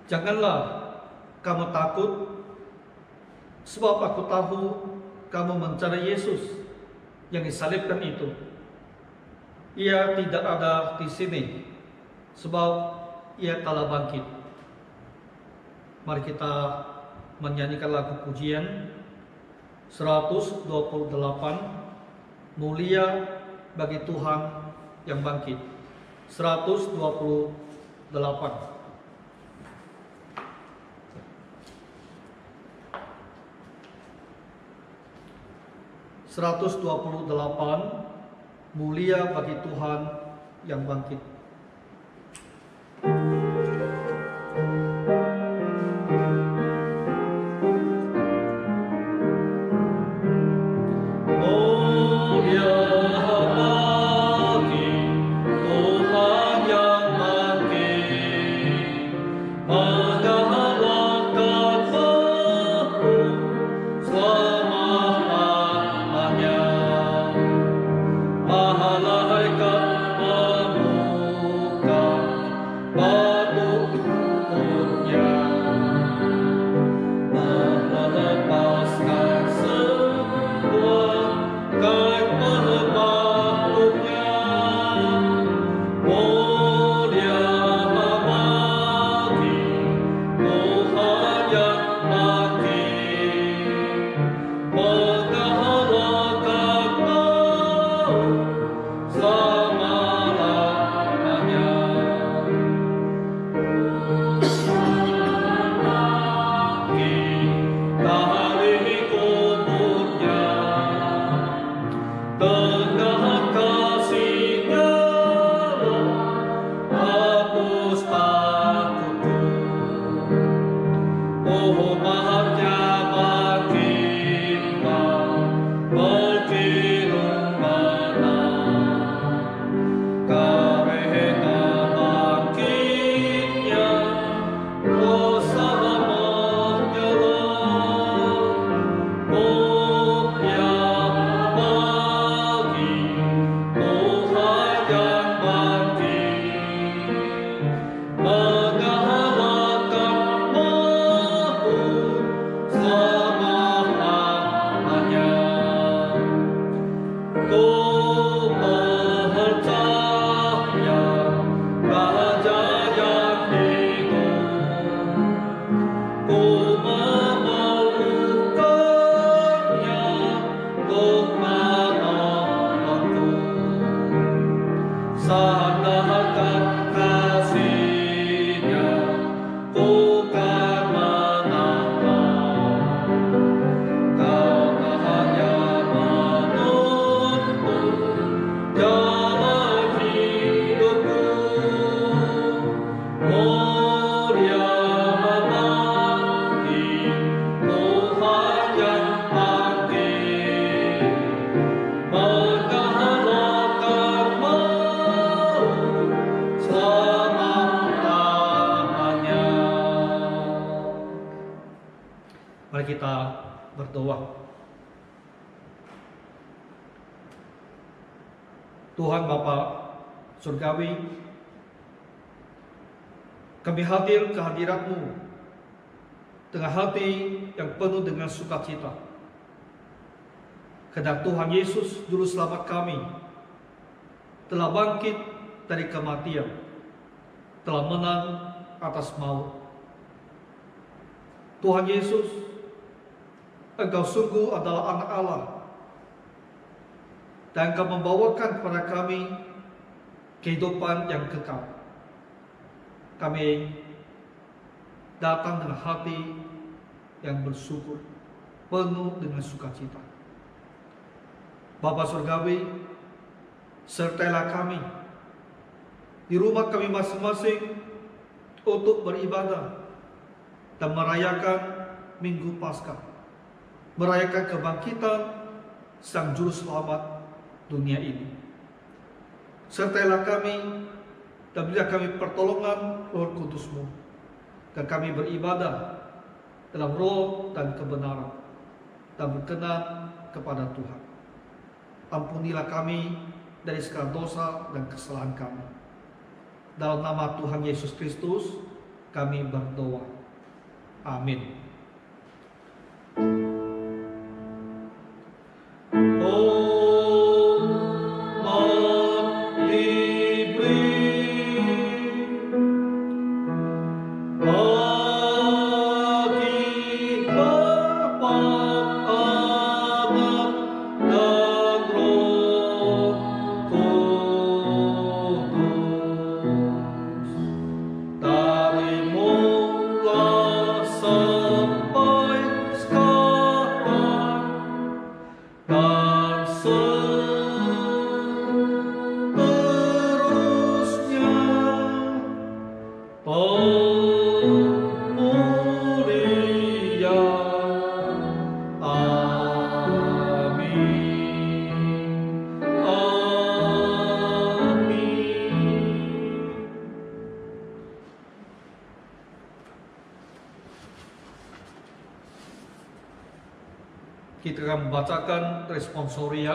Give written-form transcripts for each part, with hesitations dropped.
Janganlah kamu takut, sebab aku tahu kamu mencari Yesus yang disalibkan itu. Ia tidak ada di sini, sebab ia telah bangkit. Mari kita menyanyikan lagu pujian 128, Mulia bagi Tuhan yang bangkit. 128. Mulia bagi Tuhan yang bangkit. Mari kita berdoa. Tuhan Bapa Surgawi, kami hadir ke hadirat-Mu dengan hati yang penuh dengan sukacita. Karena Tuhan Yesus, Juru Selamat kami, telah bangkit dari kematian, telah menang atas maut. Tuhan Yesus, Engkau sungguh adalah anak Allah, dan Engkau membawakan kepada kami kehidupan yang kekal. Kami datang dengan hati yang bersyukur, penuh dengan sukacita. Bapa Surgawi, sertailah kami di rumah kami masing-masing untuk beribadah dan merayakan Minggu Paskah, merayakan kebangkitan Sang Juru Selamat dunia ini. Sertailah kami dan berilah kami pertolongan Roh Kudus-Mu, dan kami beribadah dalam roh dan kebenaran dan berkenan kepada Tuhan. Ampunilah kami dari segala dosa dan kesalahan kami. Dalam nama Tuhan Yesus Kristus kami berdoa. Amin. Kita akan membacakan responsoria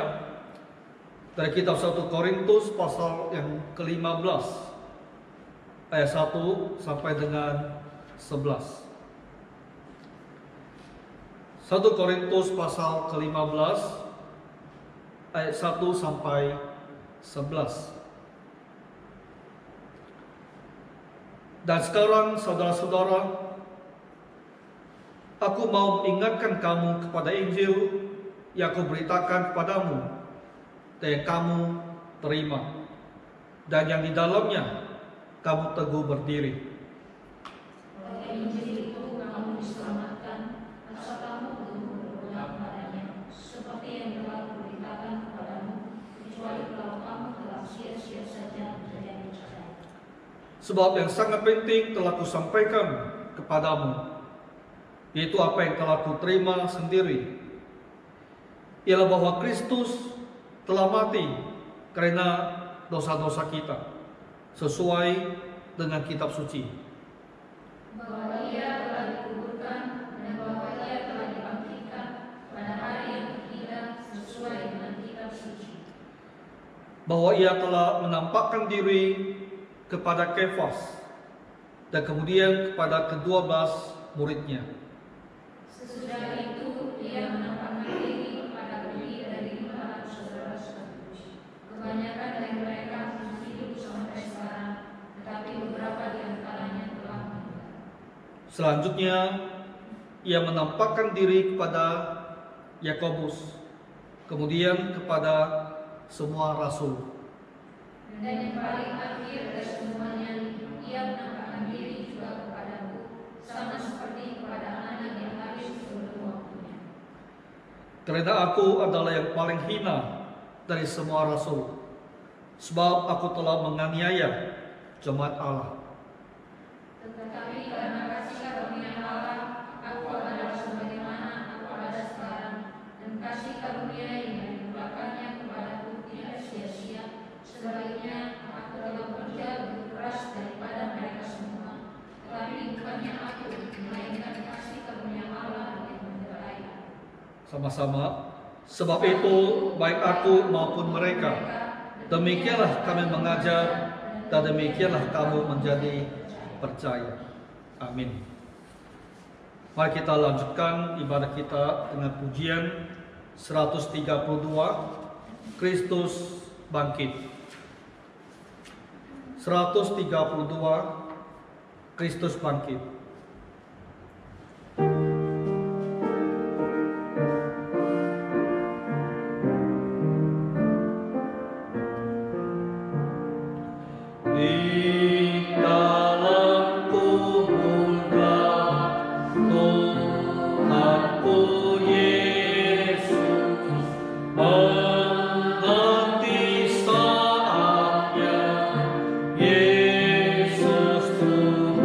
dari kitab 1 Korintus pasal yang ke-15 ayat 1 sampai dengan 11. 1 Korintus pasal ke-15 ayat 1 sampai 11. Dan sekarang saudara-saudara, aku mau mengingatkan kamu kepada Injil yang aku beritakan kepadamu dan yang kamu terima, dan yang di dalamnya kamu teguh berdiri. Oleh Injil itu kamu diselamatkan, asal kamu teguh berpegang padanya, seperti yang telah kuberitakan kepadamu, kecuali kalau kamu telah sia-sia saja menjadi percaya. Sebab yang sangat penting telah kusampaikan kepadamu, yaitu apa yang telah kuterima sendiri, ialah bahwa Kristus telah mati karena dosa-dosa kita, sesuai dengan kitab suci. Bahwa Ia telah dikuburkan dan bahwa Ia telah dibangkitkan pada hari yang ketiga sesuai dengan kitab suci. Bahwa Ia telah menampakkan diri kepada Kefas dan kemudian kepada ke-12 muridnya. Sesudah itu Ia menampakkan diri kepada lebih dari 500 saudara sekaligus. Kebanyakan dari mereka masih hidup sampai sekarang, tetapi beberapa di antaranya telah meninggal. Selanjutnya Ia menampakkan diri kepada Yakobus, kemudian kepada semua rasul. Dan yang paling akhir dari semuanya, Ia menampakkan diri juga kepadaku, sama seperti kepada anak yang lahir sebelum waktunya. Karena aku adalah yang paling hina dari semua rasul, sebab aku telah menganiaya jemaat Allah. Tetapi karena kasih karunia Allah, aku adalah sebagaimana aku ada sekarang, dan kasih karunia yang dilimpahkannya kepadaku tidak sia-sia. Sebaliknya aku telah bekerja lebih keras daripada mereka semua, tetapi bukannya aku, melainkan kasih karunia Allah yang menyertai aku. Sama-sama, sebab itu baik aku maupun mereka, demikianlah kami mengajar dan demikianlah kamu menjadi percaya. Amin. Mari kita lanjutkan ibadah kita dengan pujian 132, Kristus bangkit. 132, Kristus bangkit. Yesus Tuhan.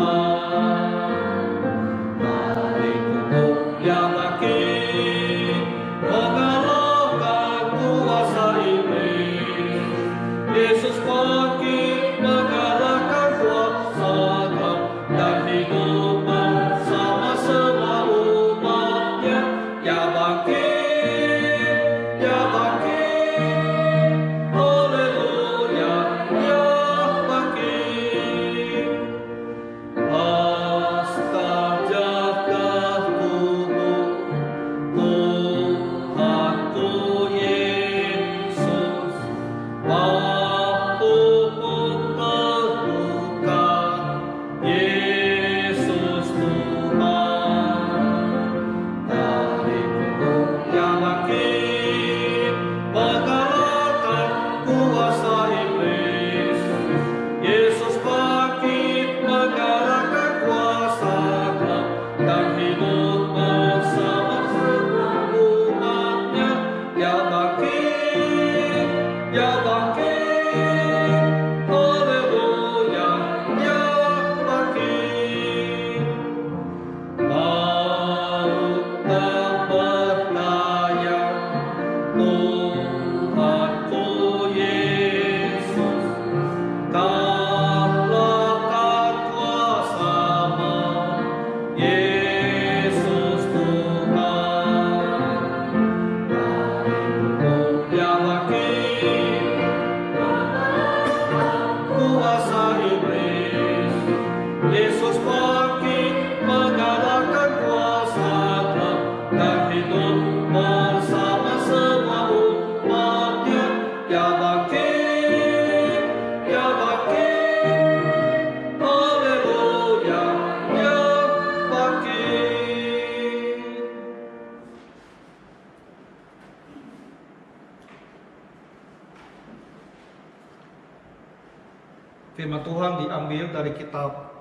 Firman Tuhan diambil dari kitab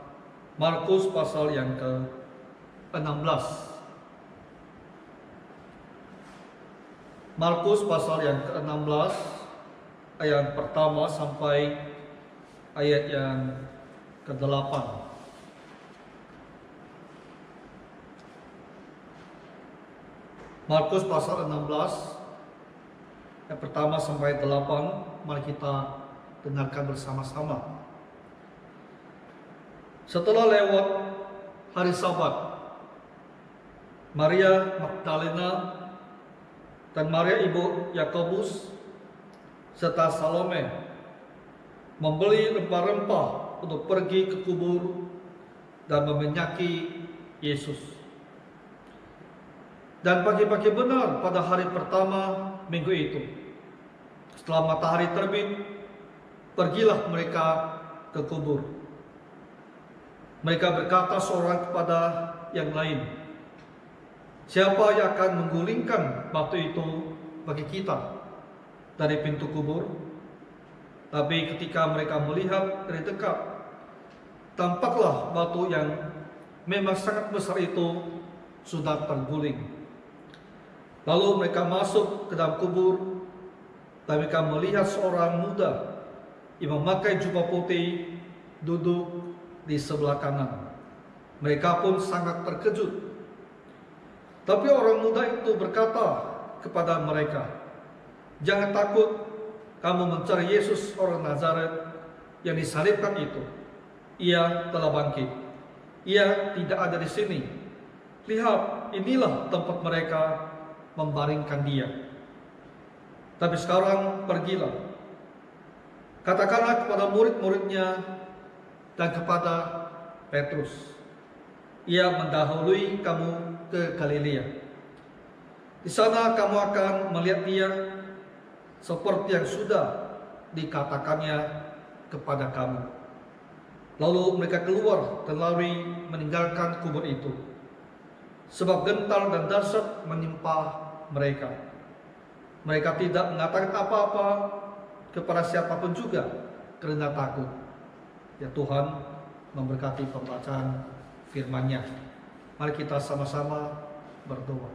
Markus pasal yang ke-16. Markus pasal yang ke-16 ayat pertama sampai ayat yang ke-8. Markus pasal 16 ayat pertama sampai 8. Mari kita dengarkan bersama-sama. Setelah lewat hari Sabat, Maria Magdalena dan Maria ibu Yakobus serta Salome membeli rempah-rempah untuk pergi ke kubur dan memenyaki Yesus. Dan pagi-pagi benar pada hari pertama minggu itu, setelah matahari terbit, pergilah mereka ke kubur. Mereka berkata seorang kepada yang lain, "Siapa yang akan menggulingkan batu itu bagi kita dari pintu kubur?" Tapi ketika mereka melihat dari dekat, tampaklah batu yang memang sangat besar itu sudah terguling. Lalu mereka masuk ke dalam kubur, dan mereka melihat seorang muda yang memakai jubah putih duduk di sebelah kanan. Mereka pun sangat terkejut. Tapi orang muda itu berkata kepada mereka, "Jangan takut, kamu mencari Yesus orang Nazaret yang disalibkan itu. Ia telah bangkit. Ia tidak ada di sini. Lihat, inilah tempat mereka membaringkan dia. Tapi sekarang pergilah. Katakanlah kepada murid-muridnya dan kepada Petrus, ia mendahului kamu ke Galilea. Di sana kamu akan melihat dia seperti yang sudah dikatakannya kepada kamu." Lalu mereka keluar dan lari meninggalkan kubur itu, sebab gentar dan dahsyat menimpa mereka. Mereka tidak mengatakan apa-apa kepada siapapun juga karena takut. Ya Tuhan, memberkati pembacaan firman-Nya. Mari kita sama-sama berdoa.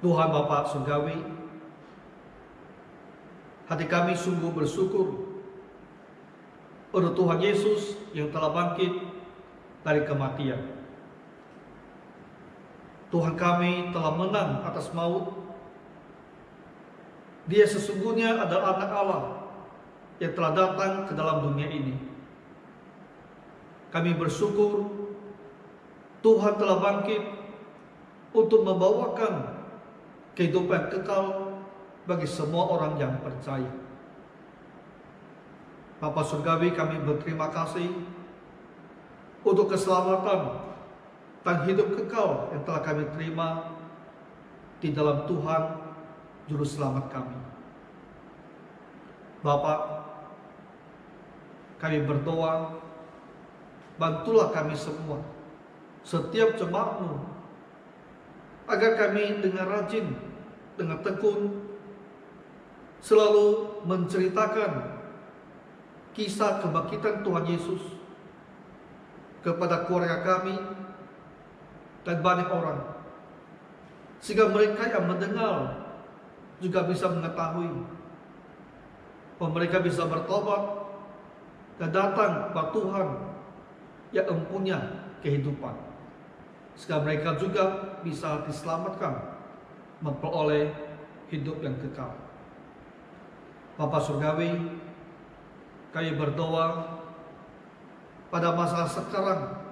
Tuhan Bapa Surgawi, hati kami sungguh bersyukur untuk Tuhan Yesus yang telah bangkit dari kematian. Tuhan kami telah menang atas maut. Dia sesungguhnya adalah anak Allah yang telah datang ke dalam dunia ini. Kami bersyukur Tuhan telah bangkit untuk membawakan kehidupan kekal bagi semua orang yang percaya. Bapa Surgawi, kami berterima kasih untuk keselamatan dan hidup kekal yang telah kami terima di dalam Tuhan Juru Selamat kami. Bapa, kami berdoa, bantulah kami semua, setiap jemaat-Mu, agar kami dengan rajin, dengan tekun, selalu menceritakan kisah kebangkitan Tuhan Yesus kepada keluarga kami dan banyak orang, sehingga mereka yang mendengar juga bisa mengetahui bahwa mereka bisa bertobat dan datang kepada Tuhan yang empunya kehidupan, sehingga mereka juga bisa diselamatkan, memperoleh hidup yang kekal. Bapa Surgawi, kami berdoa pada masa sekarang,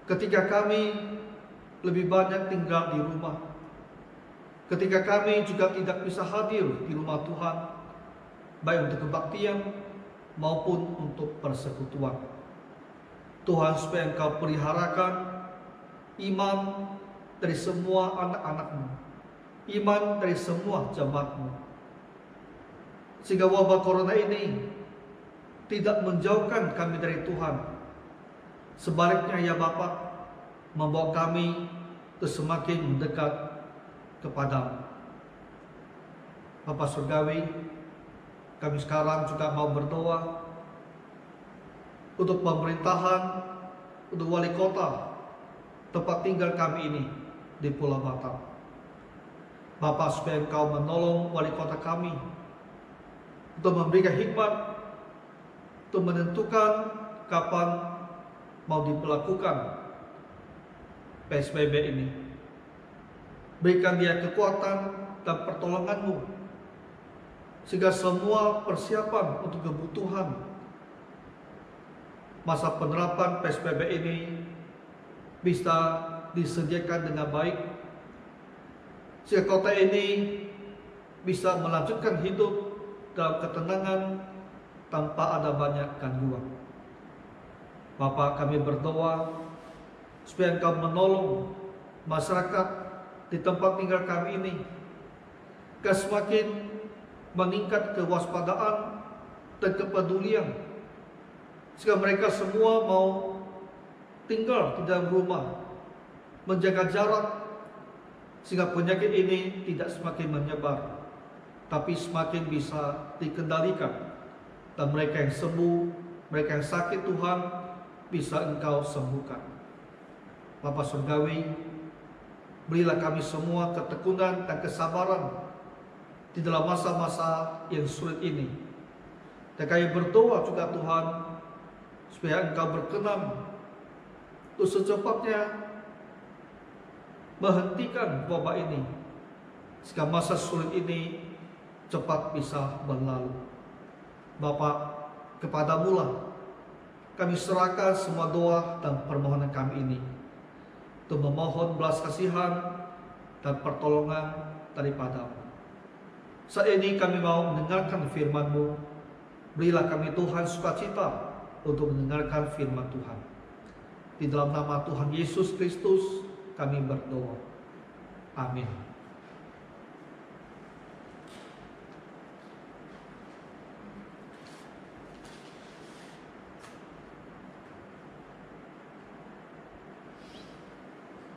ketika kami lebih banyak tinggal di rumah, ketika kami juga tidak bisa hadir di rumah Tuhan, baik untuk kebaktian maupun untuk persekutuan. Tuhan, supaya Engkau peliharakan iman dari semua anak-anak-Mu, iman dari semua jemaat-Mu, sehingga wabah corona ini tidak menjauhkan kami dari Tuhan. Sebaliknya ya Bapa, membawa kami untuk semakin mendekat kepadamu. Bapa Surgawi, kami sekarang juga mau berdoa untuk pemerintahan, untuk wali kota tempat tinggal kami ini di Pulau Batam. Bapa, supaya Engkau menolong wali kota kami untuk memberikan hikmat untuk menentukan kapan mau diberlakukan PSBB ini. Berikan dia kekuatan dan pertolongan-Mu, sehingga semua persiapan untuk kebutuhan masa penerapan PSBB ini bisa disediakan dengan baik, sehingga kota ini bisa melanjutkan hidup dalam ketenangan tanpa ada banyak gangguan. Bapa, kami berdoa supaya Engkau menolong masyarakat di tempat tinggal kami ini, agar semakin meningkat kewaspadaan dan kepedulian, sehingga mereka semua mau tinggal di dalam rumah, menjaga jarak, sehingga penyakit ini tidak semakin menyebar, tapi semakin bisa dikendalikan. Dan mereka yang sembuh, mereka yang sakit, Tuhan, bisa Engkau sembuhkan. Bapa Surgawi, berilah kami semua ketekunan dan kesabaran di dalam masa-masa yang sulit ini. Dan kami berdoa juga, Tuhan, supaya Engkau berkenan untuk secepatnya menghentikan wabah ini, sehingga masa sulit ini cepat bisa berlalu. Bapa, kepadamu lah kami serahkan semua doa dan permohonan kami ini, untuk memohon belas kasihan dan pertolongan daripada-Mu. Saat ini kami mau mendengarkan firman-Mu. Berilah kami, Tuhan, sukacita untuk mendengarkan firman Tuhan. Di dalam nama Tuhan Yesus Kristus kami berdoa. Amin.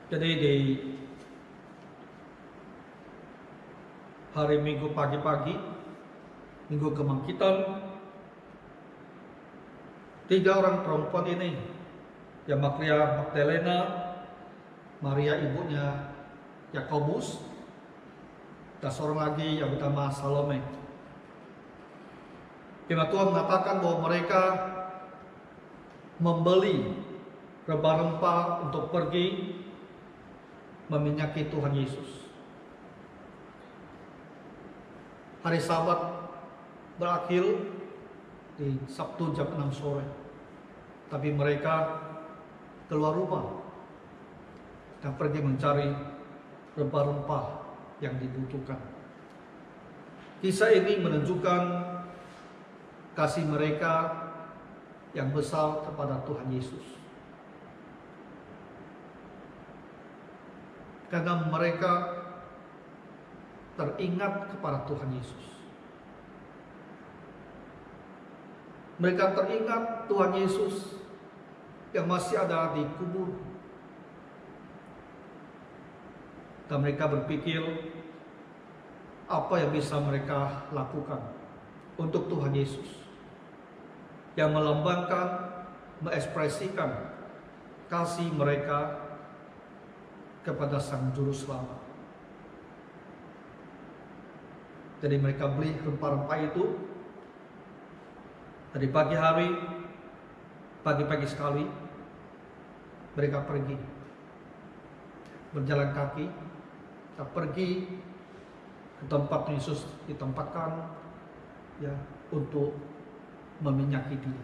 Jadi di hari Minggu pagi-pagi, Minggu Kebangkitan, 3 orang perempuan ini, yang Maria Magdalena, Maria ibunya Yakobus, dan seorang lagi yang bernama Salome. Firman Tuhan mengatakan bahwa mereka membeli rempah-rempah untuk pergi meminyaki Tuhan Yesus. Hari Sabat berakhir di Sabtu jam 6 sore. Tapi mereka keluar rumah dan pergi mencari rempah-rempah yang dibutuhkan. Kisah ini menunjukkan kasih mereka yang besar kepada Tuhan Yesus. Karena mereka teringat kepada Tuhan Yesus. Mereka teringat Tuhan Yesus yang masih ada di kubur. Dan mereka berpikir apa yang bisa mereka lakukan untuk Tuhan Yesus, yang melambangkan, mengekspresikan kasih mereka kepada Sang Juru Selamat. Jadi mereka beli rempah-rempah itu dari pagi hari, pagi-pagi sekali mereka pergi berjalan kaki, kita pergi ke tempat Yesus ditempatkan, ya, untuk meminyaki Dia.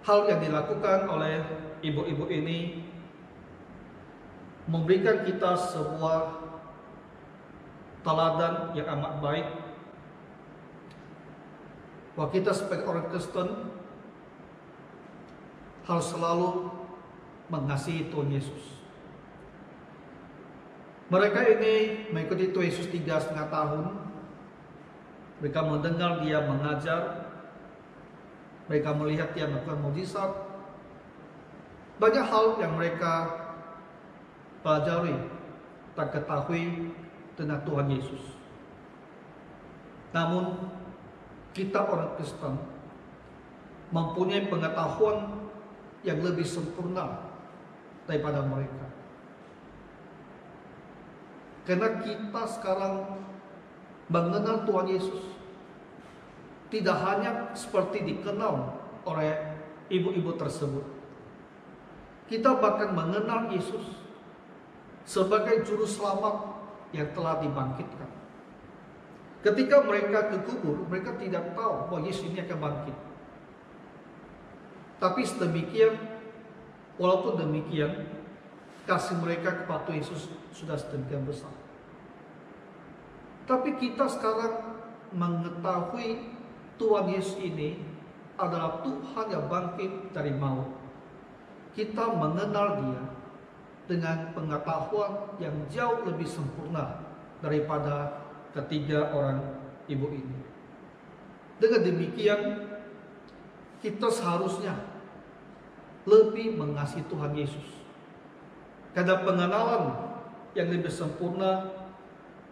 Hal yang dilakukan oleh ibu-ibu ini memberikan kita sebuah teladan yang amat baik, bahwa kita sebagai orang Kristen harus selalu mengasihi Tuhan Yesus. Mereka ini mengikuti Tuhan Yesus 3,5 tahun. Mereka mendengar Dia mengajar, mereka melihat Dia melakukan mukjizat, Banyak hal yang mereka pelajari dan ketahui tentang Tuhan Yesus. Namun kita orang Kristen mempunyai pengetahuan yang lebih sempurna daripada mereka. Karena kita sekarang mengenal Tuhan Yesus tidak hanya seperti dikenal oleh ibu-ibu tersebut. Kita bahkan mengenal Yesus sebagai juru selamat yang telah dibangkitkan. Ketika mereka ke kubur, mereka tidak tahu bahwa Yesus ini akan bangkit. Tapi sedemikian, walaupun demikian, kasih mereka kepada Tuhan Yesus sudah sedemikian besar. Tapi kita sekarang mengetahui Tuhan Yesus ini adalah Tuhan yang bangkit dari maut. Kita mengenal Dia dengan pengetahuan yang jauh lebih sempurna daripada ketiga orang ibu ini. Dengan demikian, kita seharusnya lebih mengasihi Tuhan Yesus. Karena pengenalan yang lebih sempurna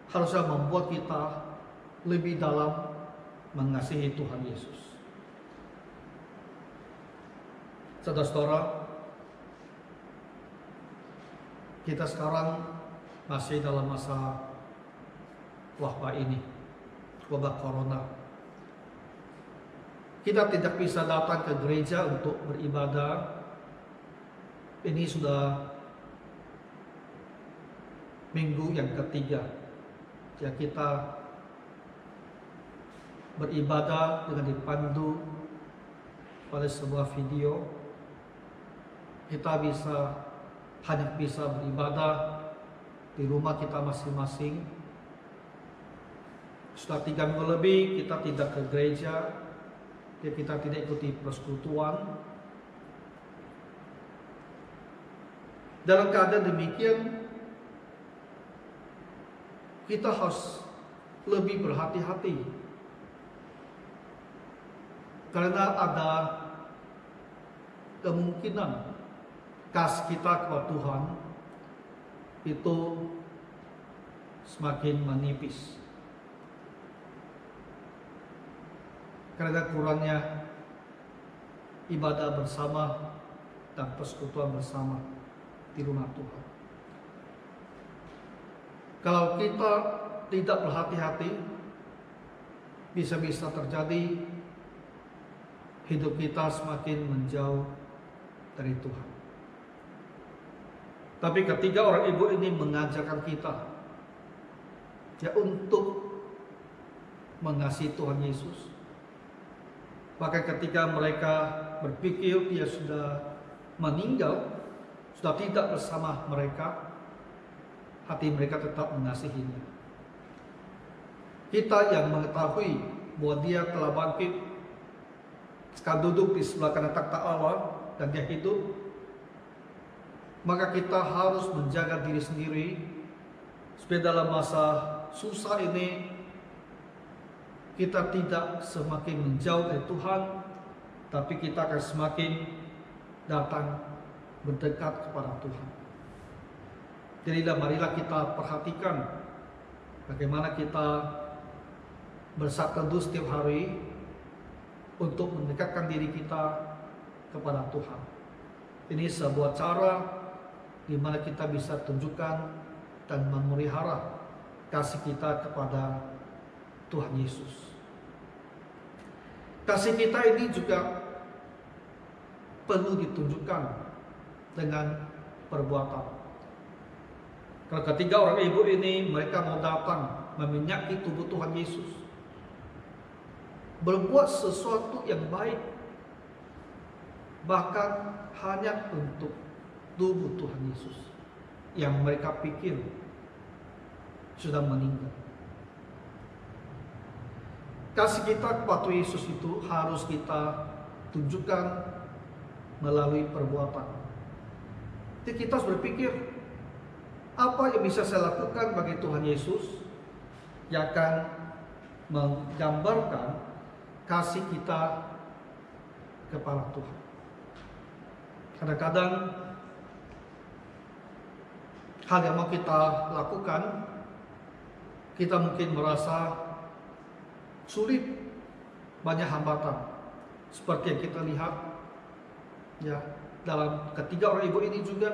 harusnya membuat kita lebih dalam mengasihi Tuhan Yesus. Saudara-saudara, kita sekarang masih dalam masa wabah ini, wabah corona. Kita tidak bisa datang ke gereja untuk beribadah. Ini sudah minggu yang ketiga ya kita beribadah dengan dipandu pada sebuah video. Kita hanya bisa beribadah di rumah kita masing-masing. Sudah 3 minggu lebih kita tidak ke gereja, kita tidak ikuti persekutuan. Dalam keadaan demikian, kita harus lebih berhati-hati. Karena ada kemungkinan kasih kita kepada Tuhan itu semakin menipis. Karena kurangnya ibadah bersama dan persekutuan bersama di rumah Tuhan. Kalau kita tidak berhati-hati, bisa-bisa terjadi hidup kita semakin menjauh dari Tuhan. Tapi ketika orang ibu ini mengajarkan kita ya untuk mengasihi Tuhan Yesus, maka ketika mereka berpikir dia sudah meninggal, sudah tidak bersama mereka, hati mereka tetap mengasihinya. Kita yang mengetahui bahwa dia telah bangkit, sekarang duduk di sebelah kanan takhta Allah dan dia hidup, maka kita harus menjaga diri sendiri supaya dalam masa susah ini kita tidak semakin menjauh dari Tuhan, tapi kita akan semakin datang mendekat kepada Tuhan. Jadi marilah kita perhatikan bagaimana kita bersatu teduh setiap hari untuk mendekatkan diri kita kepada Tuhan. Ini sebuah cara di mana kita bisa tunjukkan dan memelihara kasih kita kepada Tuhan Yesus. Kasih kita ini juga perlu ditunjukkan dengan perbuatan. Kalau ketiga orang ibu ini mereka mau datang meminyaki tubuh Tuhan Yesus, berbuat sesuatu yang baik, bahkan hanya untuk tubuh Tuhan Yesus yang mereka pikir sudah meninggal. Kasih kita kepada Yesus itu harus kita tunjukkan melalui perbuatan. Jadi kita harus berpikir, apa yang bisa saya lakukan bagi Tuhan Yesus yang akan menggambarkan kasih kita kepada Tuhan. Kadang-kadang hal yang mau kita lakukan, kita mungkin merasa sulit, banyak hambatan. Seperti yang kita lihat ya dalam ketiga orang ibu ini juga,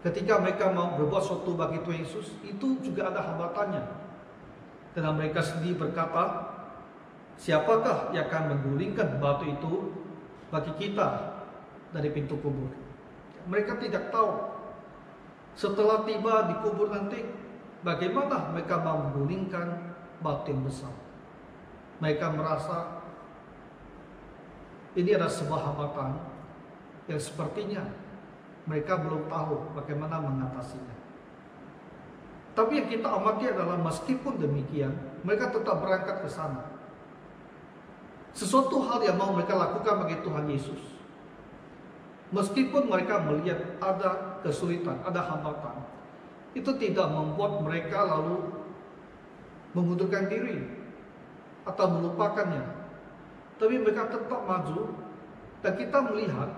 ketika mereka mau berbuat sesuatu bagi Tuhan Yesus, itu juga ada hambatannya. Karena mereka sendiri berkata, siapakah yang akan menggulingkan batu itu bagi kita dari pintu kubur? Mereka tidak tahu setelah tiba di kubur nanti bagaimana mereka mau menggulingkan batu yang besar. Mereka merasa ini adalah sebuah hambatan yang sepertinya mereka belum tahu bagaimana mengatasinya. Tapi yang kita amati adalah meskipun demikian, mereka tetap berangkat ke sana. Sesuatu hal yang mau mereka lakukan bagi Tuhan Yesus, meskipun mereka melihat ada kesulitan, ada hambatan, itu tidak membuat mereka lalu mengundurkan diri atau melupakannya. Tapi mereka tetap maju, dan kita melihat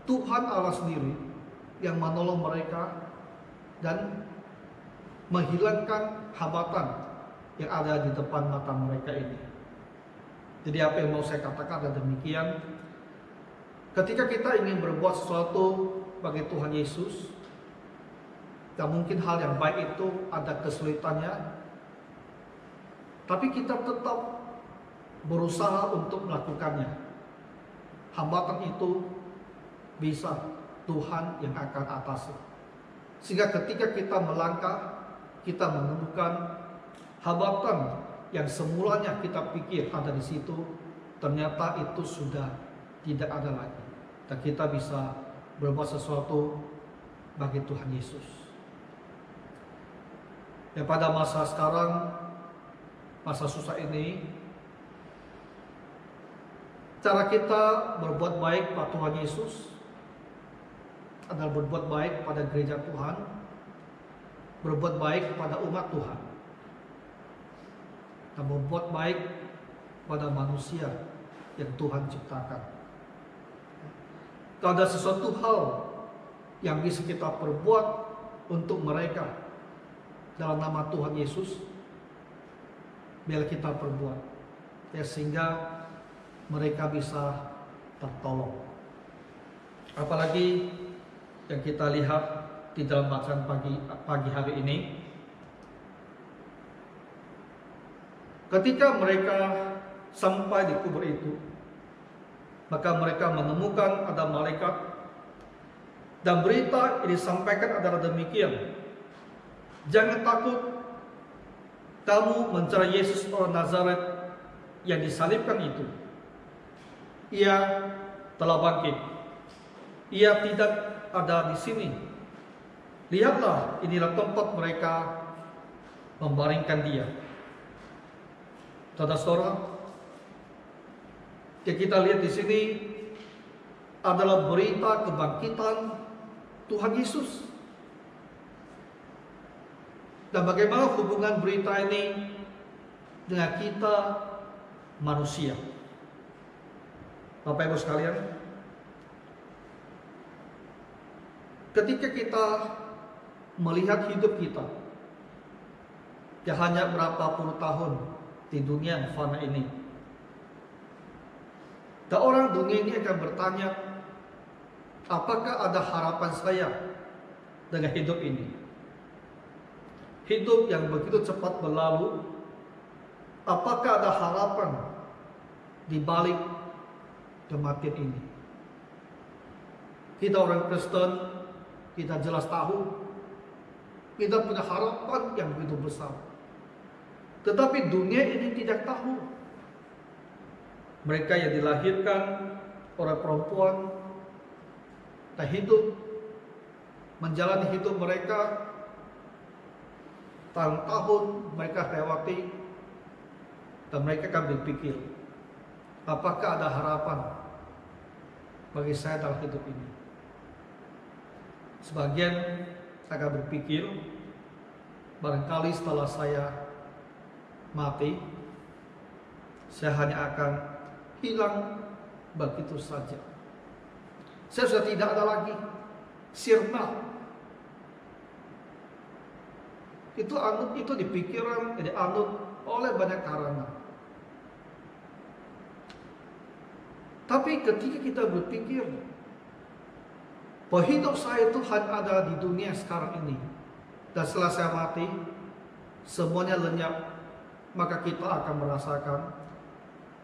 Tuhan Allah sendiri yang menolong mereka dan menghilangkan hambatan yang ada di depan mata mereka ini. Jadi apa yang mau saya katakan adalah demikian. Ketika kita ingin berbuat sesuatu bagi Tuhan Yesus, dan mungkin hal yang baik itu ada kesulitannya, tapi kita tetap berusaha untuk melakukannya. Hambatan itu bisa Tuhan yang akan atasi. Sehingga ketika kita melangkah, kita menemukan hambatan yang semulanya kita pikir ada di situ, ternyata itu sudah tidak ada lagi. Dan kita bisa berbuat sesuatu bagi Tuhan Yesus. Ya, pada masa sekarang, masa susah ini, cara kita berbuat baik pada Tuhan Yesus adalah berbuat baik pada gereja Tuhan, berbuat baik pada umat Tuhan, dan berbuat baik pada manusia yang Tuhan ciptakan. Kalau ada sesuatu hal yang bisa kita perbuat untuk mereka dalam nama Tuhan Yesus, biar kita perbuat, ya, sehingga mereka bisa tertolong. Apalagi yang kita lihat di dalam bacaan pagi hari ini, ketika mereka sampai di kubur itu, maka mereka menemukan ada malaikat, dan berita yang disampaikan adalah demikian: jangan takut, kamu mencari Yesus orang Nazaret yang disalibkan itu. Ia telah bangkit. Ia tidak ada di sini. Lihatlah, inilah tempat mereka membaringkan dia. Saudara-saudara, yang kita lihat di sini adalah berita kebangkitan Tuhan Yesus. Dan bagaimana hubungan berita ini dengan kita manusia? Bapak Ibu sekalian, ketika kita melihat hidup kita yang hanya berapa puluh tahun di dunia yang fana ini, dan orang dunia ini akan bertanya, apakah ada harapan saya dengan hidup ini? Hidup yang begitu cepat berlalu, apakah ada harapan di balik kematian ini? Kita orang Kristen, kita jelas tahu kita punya harapan yang begitu besar. Tetapi dunia ini tidak tahu. Mereka yang dilahirkan oleh perempuan dan hidup, menjalani hidup mereka, tahun-tahun mereka lewati, dan mereka akan berpikir, apakah ada harapan bagi saya dalam hidup ini? Sebagian akan berpikir, barangkali setelah saya mati, saya hanya akan hilang begitu saja. Saya sudah tidak ada lagi, sirna. Itu anut itu di pikiran, dianut oleh banyak kalangan. Tapi ketika kita berpikir bahwa hidup saya itu hanya ada di dunia sekarang ini, dan setelah saya mati semuanya lenyap, maka kita akan merasakan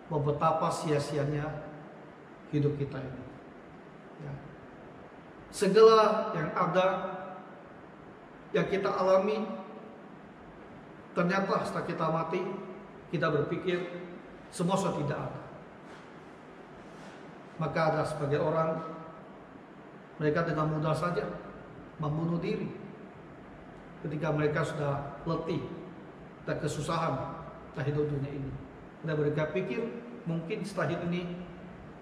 betapa sia-sianya hidup kita ini. Ya. Segala yang ada, yang kita alami, ternyata setelah kita mati, kita berpikir semua sudah tidak ada. Maka ada sebagai orang, mereka dengan mudah saja membunuh diri ketika mereka sudah letih dan kesusahan dalam hidup dunia ini. Dan mereka pikir mungkin setelah hidup ini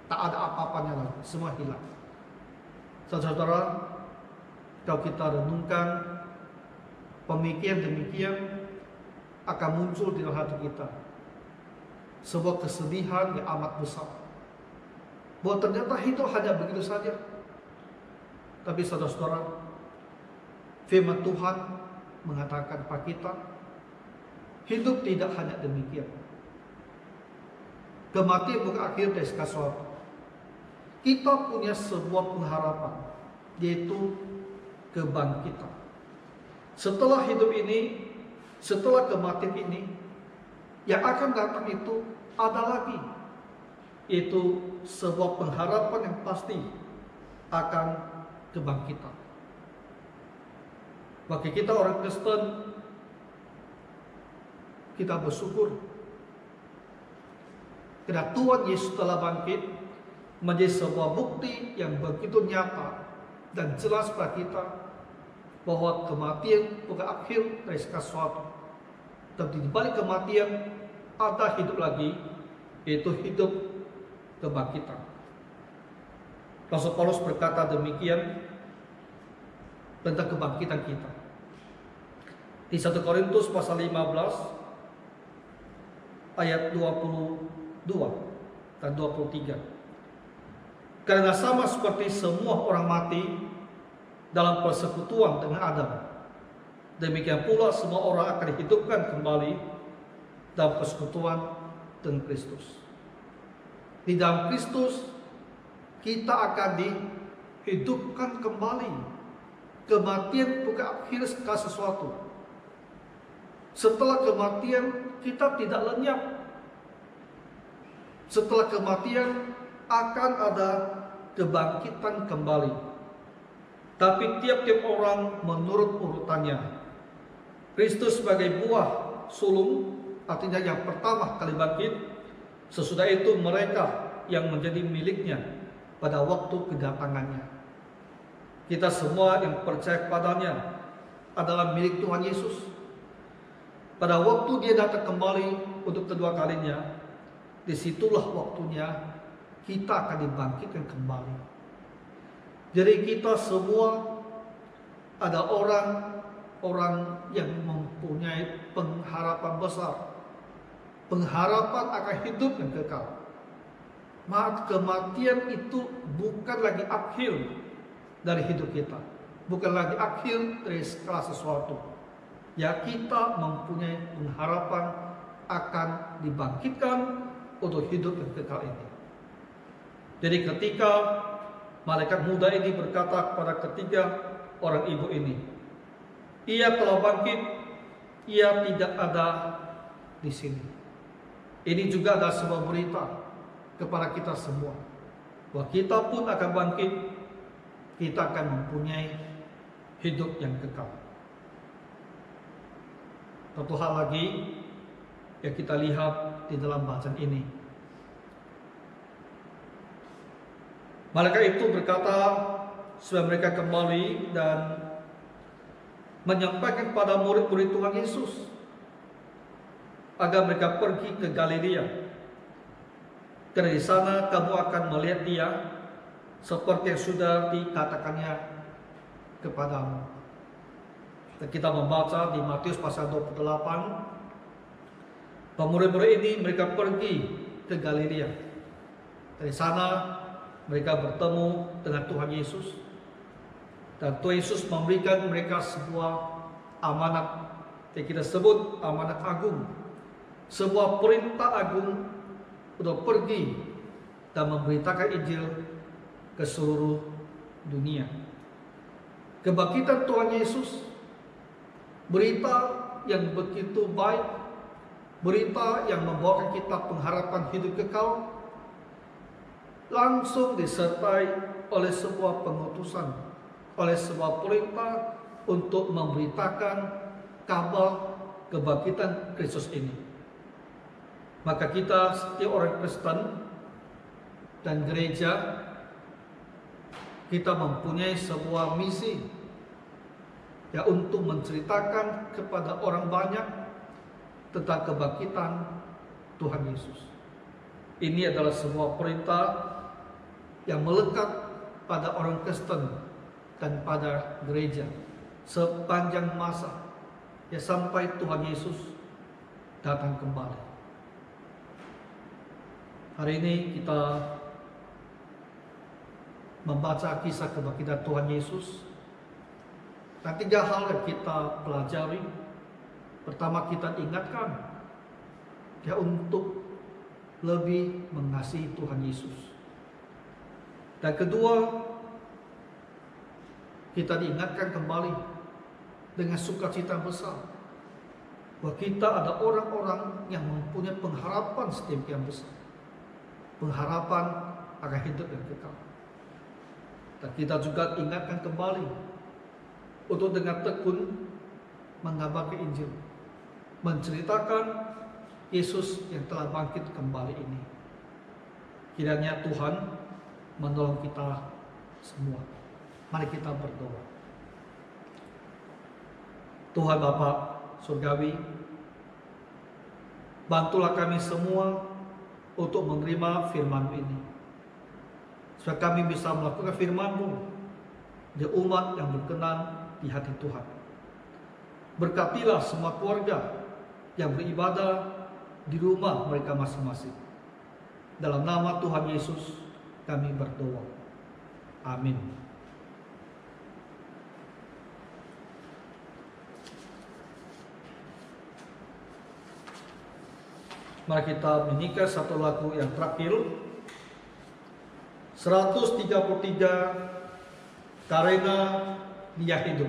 tak ada apa-apanya lagi, semua hilang. Saudara-saudara, kalau kita renungkan, pemikiran demikian akan muncul di dalam hati kita sebuah kesedihan yang amat besar, bahwa ternyata hidup hanya begitu saja. Tapi saudara-saudara, firman Tuhan mengatakan kepada kita, hidup tidak hanya demikian. Kematian bukan akhir dari segala sesuatu. Kita punya sebuah pengharapan, yaitu kebangkitan. Setelah hidup ini, setelah kematian ini, yang akan datang itu ada lagi, yaitu sebuah pengharapan yang pasti akan kebangkitan. Bagi kita orang Kristen, kita bersyukur karena Tuhan Yesus telah bangkit, menjadi sebuah bukti yang begitu nyata dan jelas bagi kita bahwa kematian bukan akhir dari segala sesuatu. Tapi di balik kematian ada hidup lagi, yaitu hidup kebangkitan. Rasul Paulus berkata demikian tentang kebangkitan kita di 1 Korintus pasal 15 ayat 22 dan 23. Karena sama seperti semua orang mati dalam persekutuan dengan Adam, demikian pula semua orang akan dihidupkan kembali dalam persekutuan dengan Kristus. Di dalam Kristus kita akan dihidupkan kembali. Kematian bukan akhir segala sesuatu. Setelah kematian kita tidak lenyap. Setelah kematian akan ada kebangkitan kembali. Tapi tiap-tiap orang menurut urutannya. Kristus sebagai buah sulung, artinya yang pertama kali bangkit. Sesudah itu mereka yang menjadi miliknya pada waktu kedatangannya. Kita semua yang percaya kepadanya adalah milik Tuhan Yesus. Pada waktu dia datang kembali untuk kedua kalinya, disitulah waktunya kita akan dibangkitkan kembali. Jadi kita semua ada orang yang mempunyai pengharapan besar, pengharapan akan hidup yang kekal. Kematian itu bukan lagi akhir dari hidup kita, bukan lagi akhir dari segala sesuatu. Ya, kita mempunyai pengharapan akan dibangkitkan untuk hidup yang kekal ini. Jadi ketika malaikat muda ini berkata kepada ketiga orang ibu ini, ia telah bangkit, ia tidak ada di sini. Ini juga ada sebuah berita kepada kita semua, bahwa kita pun akan bangkit, kita akan mempunyai hidup yang kekal. Satu hal lagi yang kita lihat di dalam bacaan ini, malaikat itu berkata supaya mereka kembali dan menyampaikan kepada murid-murid Tuhan Yesus agar mereka pergi ke Galilea. Karena di sana kamu akan melihat dia seperti yang sudah dikatakannya kepadamu. Dan kita membaca di Matius pasal 28, murid-murid ini mereka pergi ke Galilea. Dari sana mereka bertemu dengan Tuhan Yesus, dan Tuhan Yesus memberikan mereka sebuah amanat yang kita sebut amanat agung, sebuah perintah agung untuk pergi dan memberitakan Injil ke seluruh dunia. Kebangkitan Tuhan Yesus, berita yang begitu baik, berita yang membawa kita pengharapan hidup kekal, langsung disertai oleh sebuah pengutusan, oleh sebuah perintah untuk memberitakan kabar kebangkitan Kristus ini. Maka kita setiap orang Kristen dan gereja, kita mempunyai sebuah misi, ya, untuk menceritakan kepada orang banyak tentang kebangkitan Tuhan Yesus. Ini adalah sebuah perintah yang melekat pada orang Kristen dan pada gereja sepanjang masa, ya, sampai Tuhan Yesus datang kembali. Hari ini kita membaca kisah kebangkitan Tuhan Yesus. Dan 3 hal yang kita pelajari. Pertama, kita ingatkan, ya, untuk lebih mengasihi Tuhan Yesus. Dan kedua, kita diingatkan kembali dengan sukacita besar bahwa kita ada orang-orang yang mempunyai pengharapan sedemikian besar, pengharapan akan hidup yang kekal. Dan kita juga ingatkan kembali untuk dengan tekun mengabarkan Injil, menceritakan Yesus yang telah bangkit kembali ini. Kiranya Tuhan menolong kita semua. Mari kita berdoa. Tuhan Bapa Surgawi, bantulah kami semua untuk menerima firman ini, supaya kami bisa melakukan firman-Mu di umat yang berkenan di hati Tuhan. Berkatilah semua keluarga yang beribadah di rumah mereka masing-masing. Dalam nama Tuhan Yesus kami berdoa. Amin. Mari kita menyanyikan satu lagu yang terakhir, 133, Karena Dia Hidup.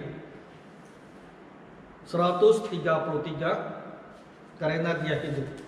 133, Karena Dia Hidup.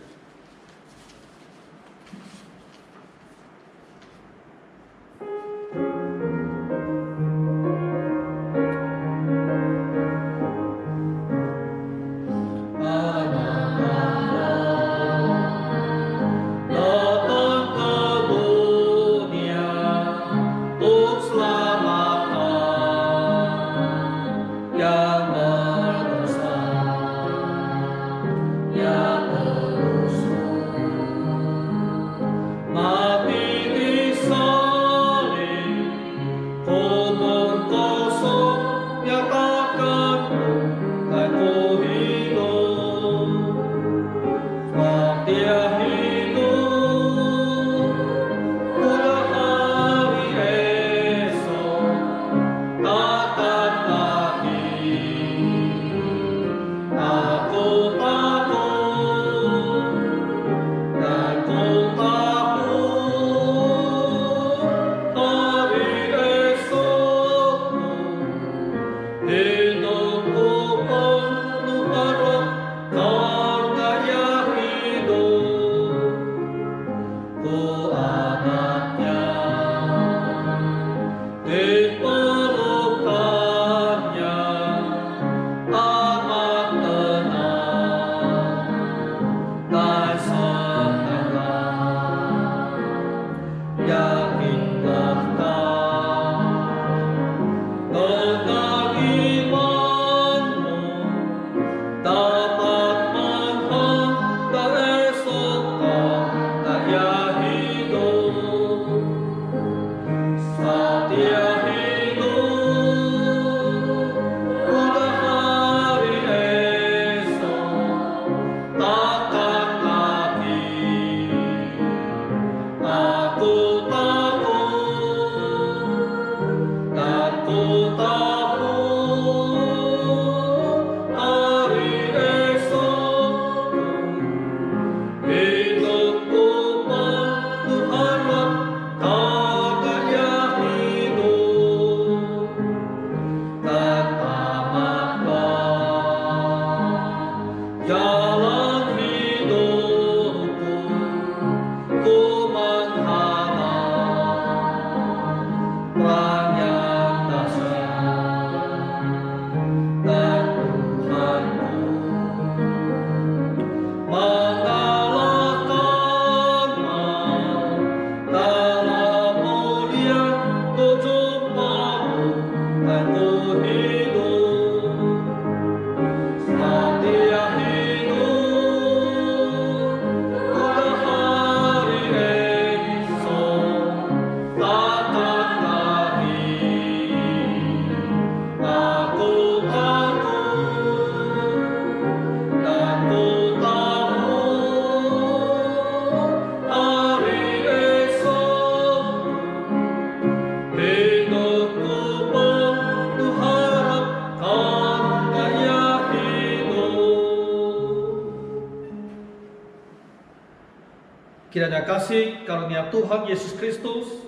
Kiranya kasih karunia Tuhan Yesus Kristus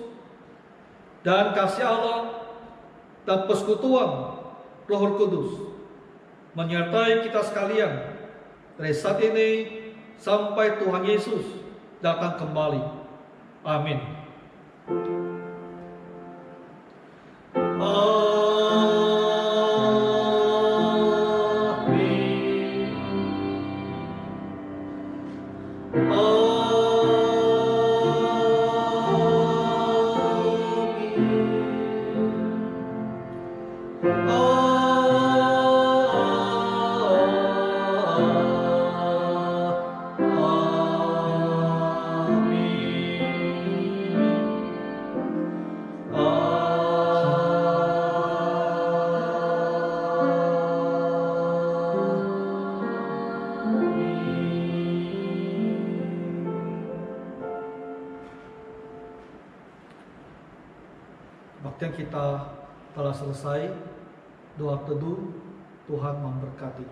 dan kasih Allah dan persekutuan Roh Kudus menyertai kita sekalian dari saat ini sampai Tuhan Yesus datang kembali. Amin. Waktu yang kita telah selesai, doa teduh, Tuhan memberkati.